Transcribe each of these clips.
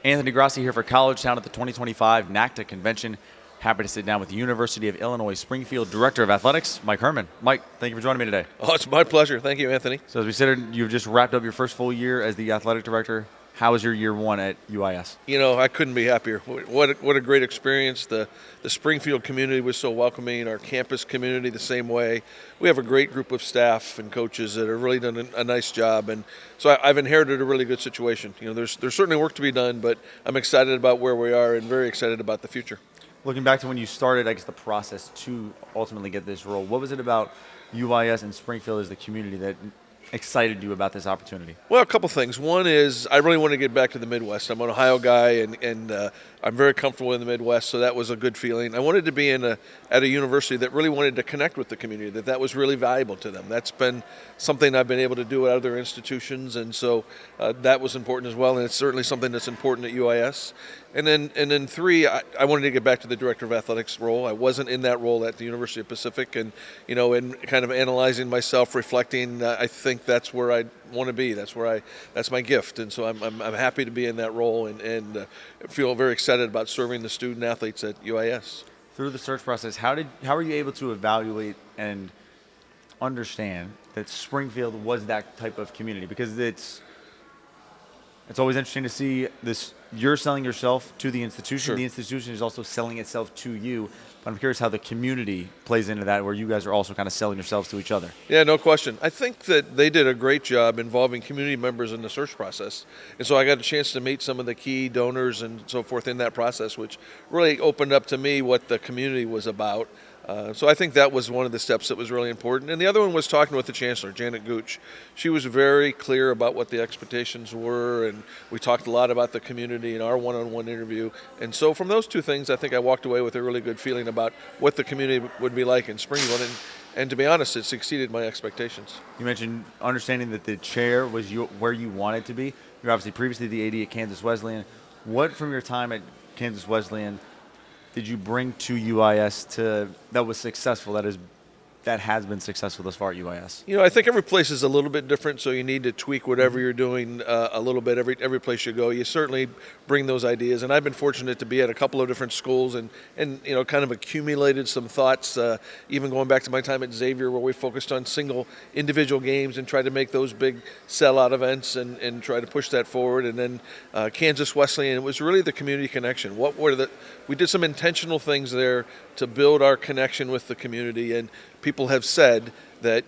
Anthony Grassi here for College.town at the 2025 NACTA convention. Happy to sit down with the University of Illinois Springfield Director of Athletics, Mike Hermann. Mike, thank you for joining me today. Oh, it's my pleasure. Thank you, Anthony. So as we said, you've just wrapped up your first full year as the athletic director. How was your year one at UIS? You know, I couldn't be happier. What a great experience. The Springfield community was so welcoming. Our campus community the same way. We have a great group of staff and coaches that have really done a nice job. And so I've inherited a really good situation. You know, there's certainly work to be done, but I'm excited about where we are and very excited about the future. Looking back to when you started, I guess, the process to ultimately get this role, what was it about UIS and Springfield as the community that excited you about this opportunity? Well, a couple things. One is I really want to get back to the Midwest. I'm an Ohio guy, and I'm very comfortable in the Midwest, so that was a good feeling. I wanted to be at a university that really wanted to connect with the community, that was really valuable to them. That's been something I've been able to do at other institutions, and so that was important as well, and it's certainly something that's important at UIS. And then three, I wanted to get back to the director of athletics role. I wasn't in that role at the University of Pacific, and in kind of analyzing myself, reflecting, I think that's where I want to be. That's my gift, and so I'm happy to be in that role, and feel very excited about serving the student athletes at UIS. Through the search process, how were you able to evaluate and understand that Springfield was that type of community? Because it's always interesting to see this. You're selling yourself to the institution. Sure. The institution is also selling itself to you. But I'm curious how the community plays into that, where you guys are also kind of selling yourselves to each other. Yeah, no question. I think that they did a great job involving community members in the search process. And so I got a chance to meet some of the key donors and so forth in that process, which really opened up to me what the community was about. So I think that was one of the steps that was really important. And the other one was talking with the chancellor, Janet Gooch. She was very clear about what the expectations were, and we talked a lot about the community in our one-on-one interview. And so from those two things, I think I walked away with a really good feeling about what the community would be like in Springfield. And to be honest, it's exceeded my expectations. You mentioned understanding that the chair was where you wanted to be. You're obviously previously the AD at Kansas Wesleyan. What from your time at Kansas Wesleyan did you bring to UIS that was successful, that has been successful thus far at UIS? You know, I think every place is a little bit different, so you need to tweak whatever you're doing a little bit every place you go. You certainly bring those ideas, and I've been fortunate to be at a couple of different schools and kind of accumulated some thoughts, even going back to my time at Xavier, where we focused on single individual games and tried to make those big sellout events and try to push that forward. And then Kansas Wesleyan, it was really the community connection. We did some intentional things there to build our connection with the community, and people have said that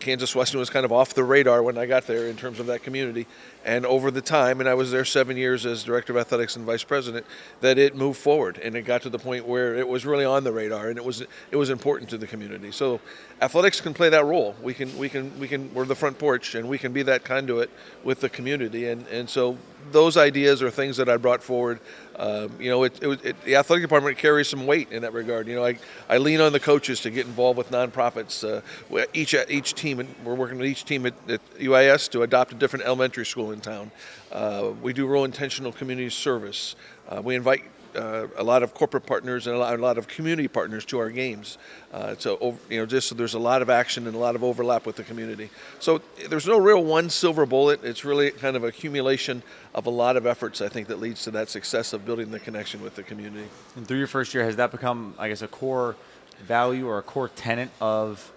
Kansas Wesleyan was kind of off the radar when I got there in terms of that community. And over the time, and I was there 7 years as director of athletics and vice president, that it moved forward and it got to the point where it was really on the radar and it was important to the community. So athletics can play that role. We're the front porch and we can be that conduit with the community. And so those ideas are things that I brought forward. The athletic department carries some weight in that regard. I lean on the coaches to get involved with nonprofits. Each team, we're working with each team at UIS to adopt a different elementary school in town. We do real intentional community service. We invite a lot of corporate partners and a lot of community partners to our games. So there's a lot of action and a lot of overlap with the community. So there's no real one silver bullet. It's really kind of accumulation of a lot of efforts, I think, that leads to that success of building the connection with the community. And through your first year, has that become, I guess, a core value or a core tenet of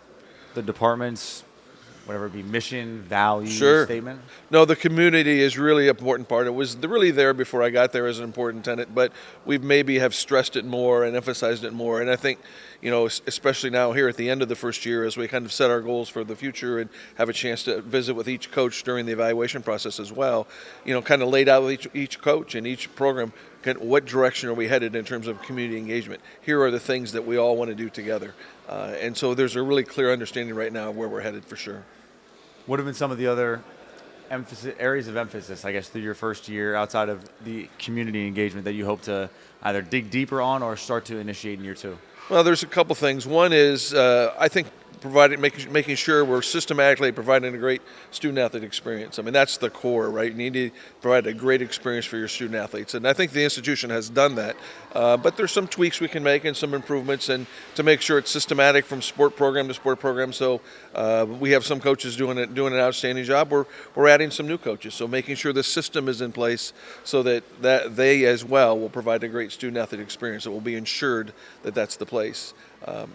the department's, whatever it be, mission, value, statement? No, the community is really an important part. It was really there before I got there as an important tenet, but we maybe have stressed it more and emphasized it more. And I think, especially now here at the end of the first year, as we kind of set our goals for the future and have a chance to visit with each coach during the evaluation process as well, kind of laid out with each coach and each program, what direction are we headed in terms of community engagement? Here are the things that we all want to do together. And so there's a really clear understanding right now of where we're headed for sure. What have been some of the other areas of emphasis, I guess, through your first year outside of the community engagement that you hope to either dig deeper on or start to initiate in year two? Well, there's a couple things. One is I think making sure we're systematically providing a great student-athlete experience. I mean, that's the core, right? You need to provide a great experience for your student-athletes. And I think the institution has done that. But there's some tweaks we can make and some improvements and to make sure it's systematic from sport program to sport program. So we have some coaches doing an outstanding job. We're adding some new coaches. So making sure the system is in place so that they as well will provide a great student-athlete experience. It will be ensured that that's the place.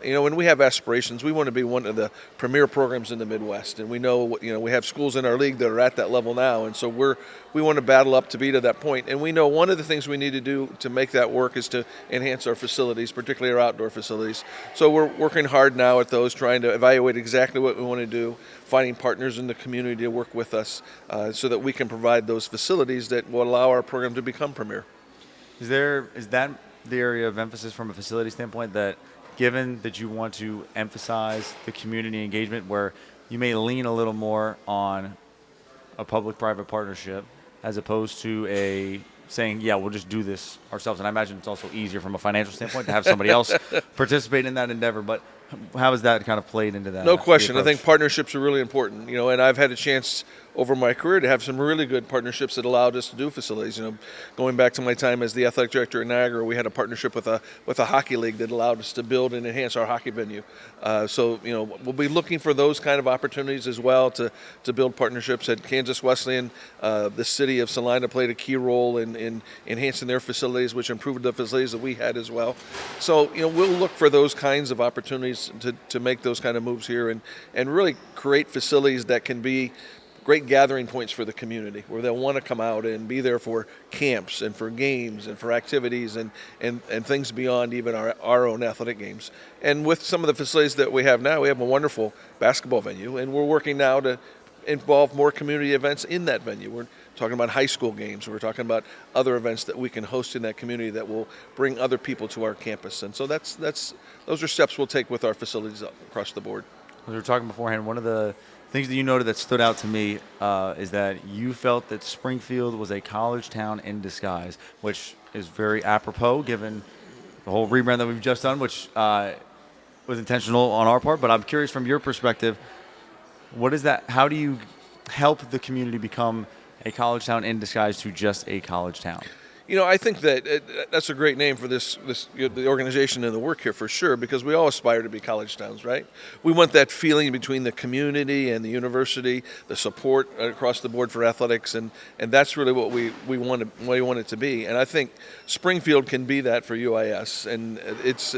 When we have aspirations, we want to be one of the premier programs in the Midwest, and we know, we have schools in our league that are at that level now, and so we want to battle up to be to that point. And we know one of the things we need to do to make that work is to enhance our facilities, particularly our outdoor facilities. So we're working hard now at those, trying to evaluate exactly what we want to do, finding partners in the community to work with us so that we can provide those facilities that will allow our program to become premier. Is that the area of emphasis from a facility standpoint, that given that you want to emphasize the community engagement, where you may lean a little more on a public-private partnership as opposed to saying, yeah, we'll just do this ourselves? And I imagine it's also easier from a financial standpoint to have somebody else participate in that endeavor. But how has that kind of played into that? No question. I think partnerships are really important, and I've had a chance over my career to have some really good partnerships that allowed us to do facilities. Going back to my time as the athletic director at Niagara, we had a partnership with a hockey league that allowed us to build and enhance our hockey venue. We'll be looking for those kind of opportunities as well to build partnerships. At Kansas Wesleyan, the city of Salina played a key role in enhancing their facilities, which improved the facilities that we had as well. So, we'll look for those kinds of opportunities to make those kind of moves here and really create facilities that can be great gathering points for the community, where they'll want to come out and be there for camps and for games and for activities and things beyond even our own athletic games. And with some of the facilities that we have now, we have a wonderful basketball venue, and we're working now to involve more community events in that venue. We're talking about high school games. We're talking about other events that we can host in that community that will bring other people to our campus. And so those are steps we'll take with our facilities across the board. As we were talking beforehand, one of the things that you noted that stood out to me is that you felt that Springfield was a college town in disguise, which is very apropos given the whole rebrand that we've just done, which was intentional on our part. But I'm curious from your perspective, what is that? How do you help the community become a college town in disguise to just a college town? I think that that's a great name for the organization and the work here for sure, because we all aspire to be college towns, right? We want that feeling between the community and the university, the support across the board for athletics, and that's really what we want it to be. And I think Springfield can be that for UIS. And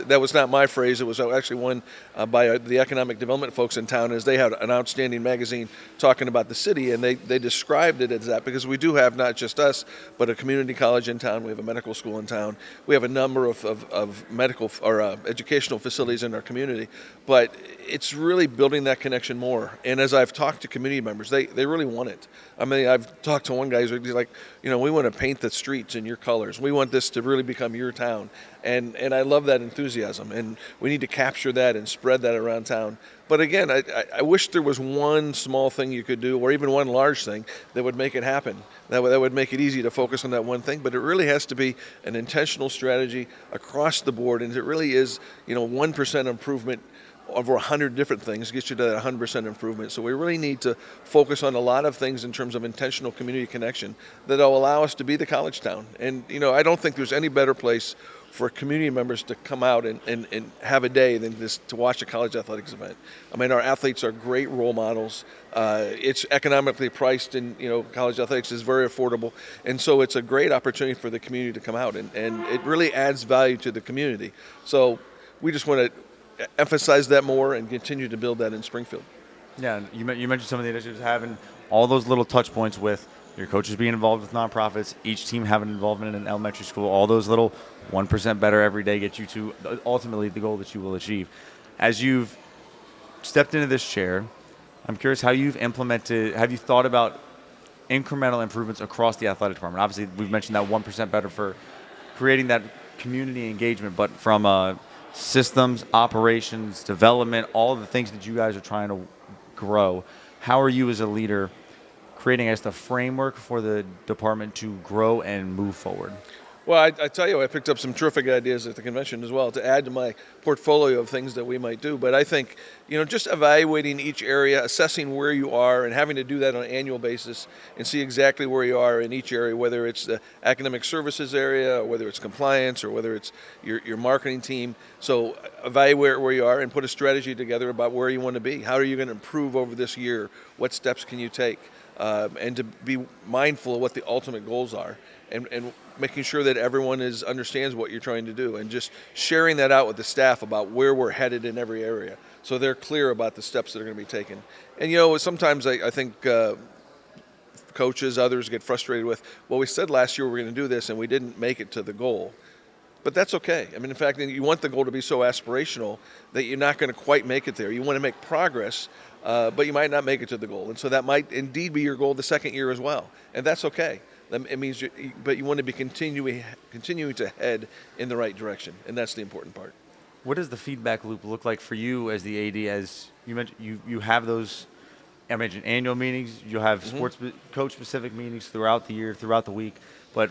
that was not my phrase; it was actually one by the economic development folks in town, as they had an outstanding magazine talking about the city, and they described it as that, because we do have not just us, but a community college in town. We have a medical school in town. We have a number of medical or educational facilities in our community. But it's really building that connection more. And as I've talked to community members, they really want it. I mean, I've talked to one guy who's like, we want to paint the streets in your colors. We want this to really become your town. And I love that enthusiasm. And we need to capture that and spread that around town. But again, I wish there was one small thing you could do, or even one large thing that would make it happen. That would make it easy to focus on that one thing. But it really has to be an intentional strategy across the board. And it really is, 1% improvement over 100 different things gets you to that 100% improvement. So we really need to focus on a lot of things in terms of intentional community connection that will allow us to be the college town. And, I don't think there's any better place for community members to come out and have a day than this, to watch a college athletics event. I mean, our athletes are great role models. It's economically priced, and college athletics is very affordable, and so it's a great opportunity for the community to come out, and it really adds value to the community. So we just want to emphasize that more and continue to build that in Springfield. Yeah, you mentioned some of the initiatives, having all those little touch points with your coaches being involved with nonprofits, each team having involvement in an elementary school, all those little 1% better every day get you to ultimately the goal that you will achieve. As you've stepped into this chair, I'm curious how have you thought about incremental improvements across the athletic department? Obviously, we've mentioned that 1% better for creating that community engagement, but from systems, operations, development, all of the things that you guys are trying to grow, how are you as a leader creating, the framework for the department to grow and move forward? Well, I tell you, I picked up some terrific ideas at the convention as well to add to my portfolio of things that we might do. But I think, just evaluating each area, assessing where you are, and having to do that on an annual basis and see exactly where you are in each area, whether it's the academic services area, or whether it's compliance, or whether it's your marketing team. So evaluate where you are and put a strategy together about where you want to be. How are you going to improve over this year? What steps can you take? And to be mindful of what the ultimate goals are, and making sure that everyone understands what you're trying to do, and just sharing that out with the staff about where we're headed in every area, so they're clear about the steps that are going to be taken. And sometimes I think coaches, others get frustrated with, well, we said last year we were going to do this and we didn't make it to the goal. But that's okay. I mean, in fact, you want the goal to be so aspirational that you're not going to quite make it there. You want to make progress, but you might not make it to the goal. And so that might indeed be your goal the second year as well. And that's okay. It means, but you want to be continuing to head in the right direction. And that's the important part. What does the feedback loop look like for you as the AD? As you mentioned, you have those, I mentioned annual meetings. You'll have sports coach-specific meetings throughout the year, throughout the week. But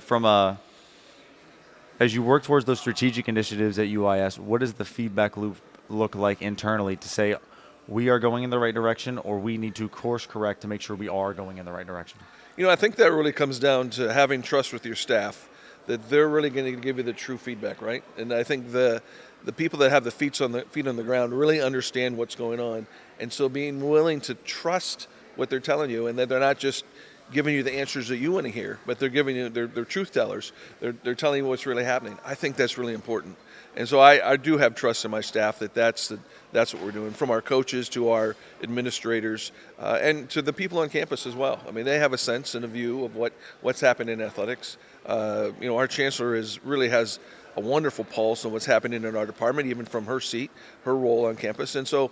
as you work towards those strategic initiatives at UIS, what does the feedback loop look like internally to say we are going in the right direction, or we need to course correct to make sure we are going in the right direction? I think that really comes down to having trust with your staff, that they're really going to give you the true feedback, right? And I think the people that have the feet on the ground really understand what's going on, and so being willing to trust what they're telling you, and that they're not just giving you the answers that you want to hear, but they're giving you, they're truth tellers. They're telling you what's really happening. I think that's really important. And so I do have trust in my staff that that's what we're doing, from our coaches to our administrators, and to the people on campus as well. I mean, they have a sense and a view of what's happening in athletics. Our chancellor really has a wonderful pulse on what's happening in our department, even from her seat, her role on campus. And so,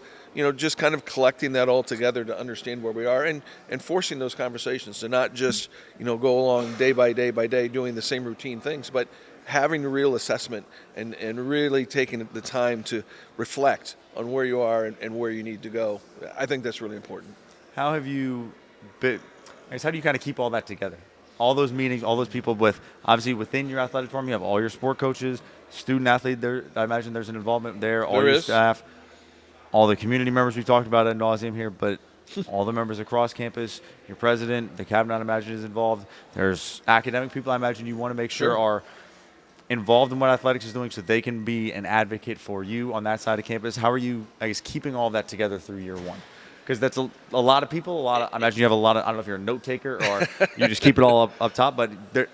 just kind of collecting that all together to understand where we are, and forcing those conversations to not just, go along day by day doing the same routine things, but having a real assessment and really taking the time to reflect on where you are and where you need to go. I think that's really important. How have you been, I guess, how do you kind of keep all that together? All those meetings, all those people obviously within your athletic department, you have all your sport coaches, student athlete there. I imagine there's an involvement there, all your staff, all the community members we talked about ad nauseum here, but all the members across campus, your president, the cabinet, I imagine, is involved. There's academic people I imagine you want to make sure are involved in what athletics is doing so they can be an advocate for you on that side of campus. How are you, I guess, keeping all that together through year one? Because that's a lot of people, I imagine you have a lot of, I don't know if you're a note taker or you just keep it all up top, but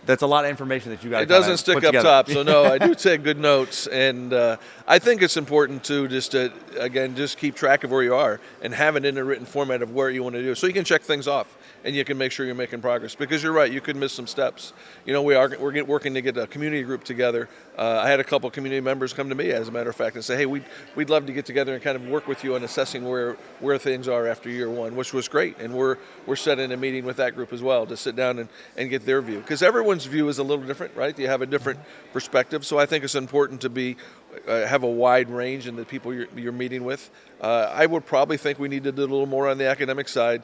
that's a lot of information that you got to It doesn't stick up top, so no, I do take good notes. And I think it's important to just keep track of where you are and have it in a written format of where you want to do, so you can check things off and you can make sure you're making progress. Because you're right, you could miss some steps. We're working to get a community group together. I had a couple community members come to me, as a matter of fact, and say, hey, we'd love to get together and kind of work with you on assessing where things are after year one, which was great. And we're setting a meeting with that group as well to sit down and get their view. Because everyone's view is a little different, right? You have a different perspective. So I think it's important to have a wide range in the people you're meeting with. I would probably think we need to do a little more on the academic side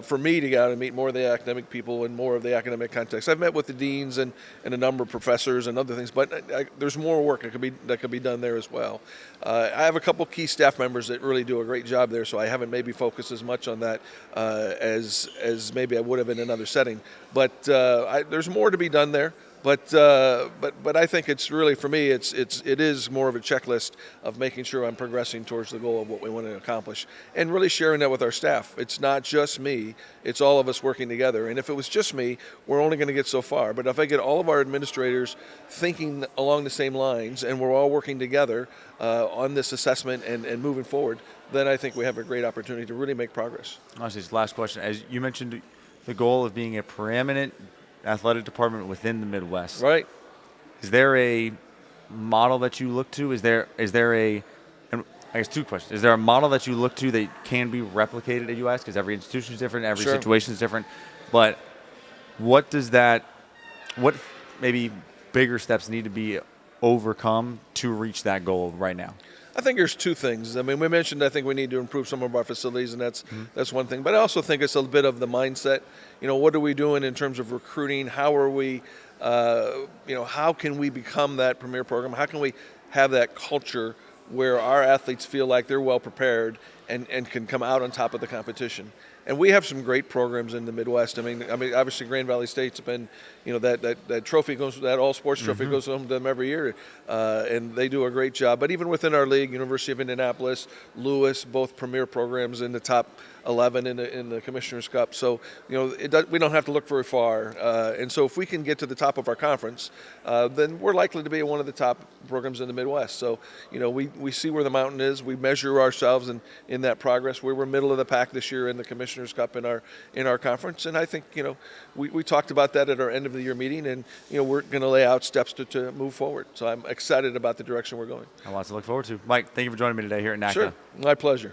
for me to get out and meet more of the academic people and more of the academic context. I've met with the deans and a number of professors and other things, but there's more work that could be done there as well. I have a couple key staff members that really do a great job there, so I haven't maybe focused as much on that as maybe I would have in another setting. But there's more to be done there. But I think it's really, for me, it is more of a checklist of making sure I'm progressing towards the goal of what we want to accomplish, and really sharing that with our staff. It's not just me; it's all of us working together. And if it was just me, we're only going to get so far. But if I get all of our administrators thinking along the same lines, and we're all working together on this assessment and moving forward, then I think we have a great opportunity to really make progress. Honestly, this last question, as you mentioned, the goal of being a preeminent athletic department within the Midwest. Right. Is there a model that you look to? Is there a, and I guess two questions. Is there a model that you look to that can be replicated at UIS? Because every institution is different, every situation is different. But what maybe bigger steps need to be overcome to reach that goal right now? I think there's two things. I mean, we mentioned I think we need to improve some of our facilities, and that's one thing. But I also think it's a bit of the mindset. What are we doing in terms of recruiting? How are we how can we become that premier program? How can we have that culture where our athletes feel like they're well prepared and can come out on top of the competition? And we have some great programs in the Midwest. I mean, obviously Grand Valley State's been, that trophy goes, that all sports trophy goes home to them every year, and they do a great job. But even within our league, University of Indianapolis, Lewis, both premier programs in the top 11 in the Commissioner's Cup. So we don't have to look very far. And so if we can get to the top of our conference, then we're likely to be one of the top programs in the Midwest. So we see where the mountain is. We measure ourselves in that progress. We were middle of the pack this year in the Commissioner's Cup in our conference, and I think we talked about that at our end of the year meeting, and we're going to lay out steps to move forward. So I'm excited about the direction we're going. And lots to look forward to. Mike, thank you for joining me today here at NACA. Sure, my pleasure.